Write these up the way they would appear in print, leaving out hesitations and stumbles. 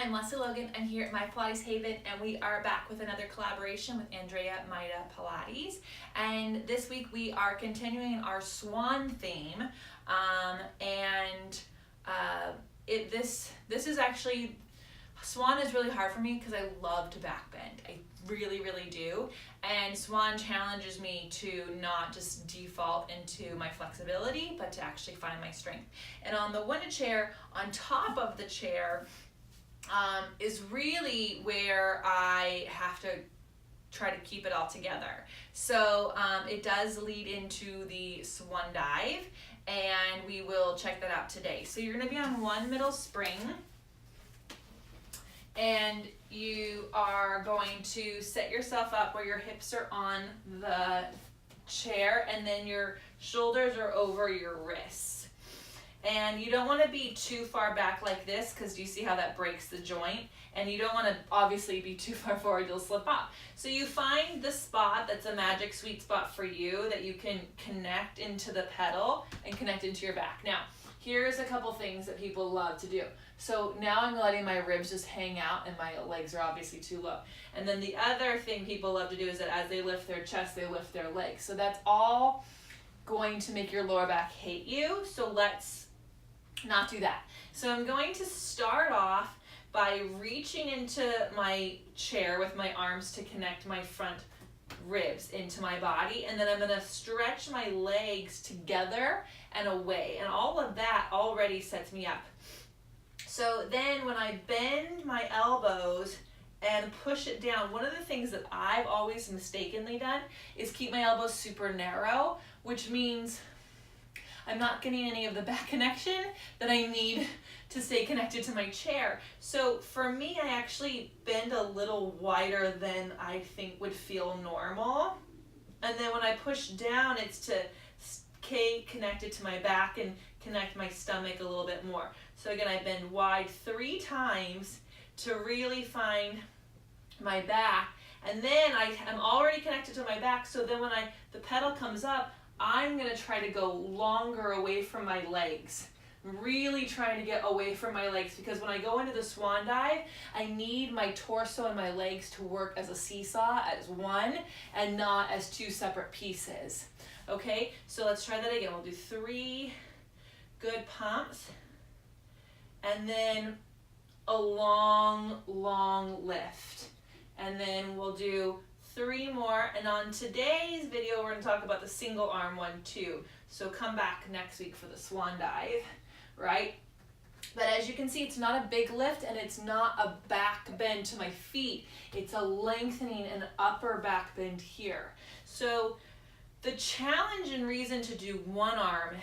I'm Leslie Logan. I'm here at My Pilates Haven, and we are back with another collaboration with Andrea Maida Pilates. And this week we are continuing our Swan theme, this is actually, Swan is really hard for me because I love to back bend. I really, really do. And Swan challenges me to not just default into my flexibility, but to actually find my strength. And on the Wunda chair, on top of the chair, is really where I have to try to keep it all together. So it does lead into the Swan dive, and we will check that out today. So you're going to be on one middle spring, and you are going to set yourself up where your hips are on the chair and then your shoulders are over your wrists. And you don't want to be too far back like this, because you see how that breaks the joint, and you don't want to obviously be too far forward, you'll slip off. So you find the spot that's a magic sweet spot for you that you can connect into the pedal and connect into your back. Now, here's a couple things that people love to do. So now I'm letting my ribs just hang out and my legs are obviously too low. And then the other thing people love to do is that as they lift their chest, they lift their legs. So that's all going to make your lower back hate you. So let's not do that. So I'm going to start off by reaching into my chair with my arms to connect my front ribs into my body, and then I'm going to stretch my legs together and away, and all of that already sets me up. So then when I bend my elbows and push it down, one of the things that I've always mistakenly done is keep my elbows super narrow, which means I'm not getting any of the back connection that I need to stay connected to my chair. So for me, I actually bend a little wider than I think would feel normal. And then when I push down, it's to stay connected to my back and connect my stomach a little bit more. So again, I bend wide 3 times to really find my back. And then I'm already connected to my back, so then when the pedal comes up, I'm going to try to go longer away from my legs. Really trying to get away from my legs, because when I go into the Swan dive, I need my torso and my legs to work as a seesaw, as one, and not as 2 separate pieces. Okay, so let's try that again. We'll do 3 good pumps, and then a long, long lift. And then we'll do 3 more, and on today's video we're going to talk about the single arm one too. So come back next week for the Swan dive, right? But as you can see, it's not a big lift, and it's not a back bend to my feet. It's a lengthening and upper back bend here. So the challenge and reason to do one arm,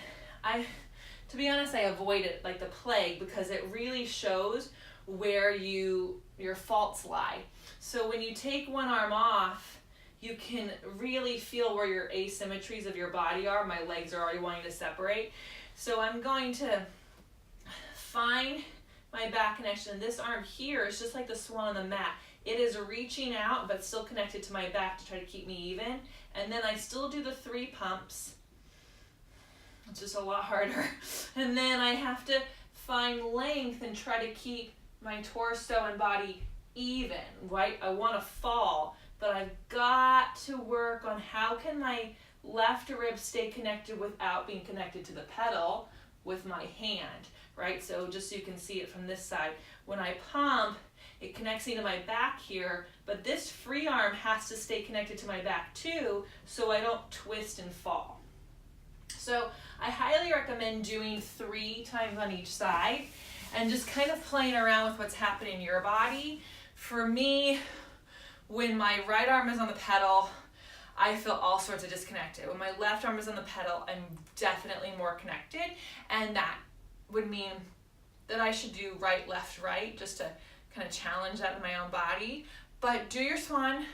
to be honest, I avoid it like the plague, because it really shows where your faults lie. So when you take one arm off, you can really feel where your asymmetries of your body are. My legs are already wanting to separate. So I'm going to find my back connection. This arm here is just like the Swan on the mat. It is reaching out but still connected to my back to try to keep me even. And then I still do the 3 pumps. It's just a lot harder. And then I have to find length and try to keep my torso and body even, right? I want to fall, but I've got to work on how can my left rib stay connected without being connected to the pedal with my hand, right? So just so you can see it from this side, when I pump, it connects into my back here, but this free arm has to stay connected to my back too, so I don't twist and fall. So I highly recommend doing 3 times on each side and just kind of playing around with what's happening in your body. For me, when my right arm is on the pedal, I feel all sorts of disconnected. When my left arm is on the pedal, I'm definitely more connected, and that would mean that I should do right, left, right, just to kind of challenge that in my own body. But do your Swan,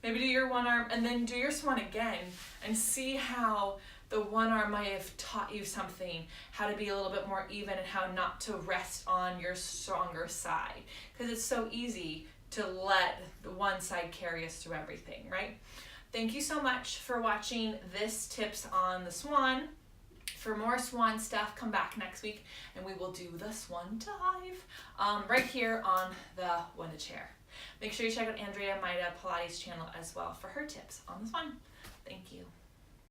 maybe do your one arm, and then do your Swan again, and see how the one arm might have taught you something, how to be a little bit more even and how not to rest on your stronger side. Because it's so easy to let the one side carry us through everything, right? Thank you so much for watching this tips on the Swan. for more swan stuff, come back next week and we will do the swan dive right here on the Wunda chair. Make sure you check out Andrea Maida Pilates channel as well for her tips on the swan. Thank you.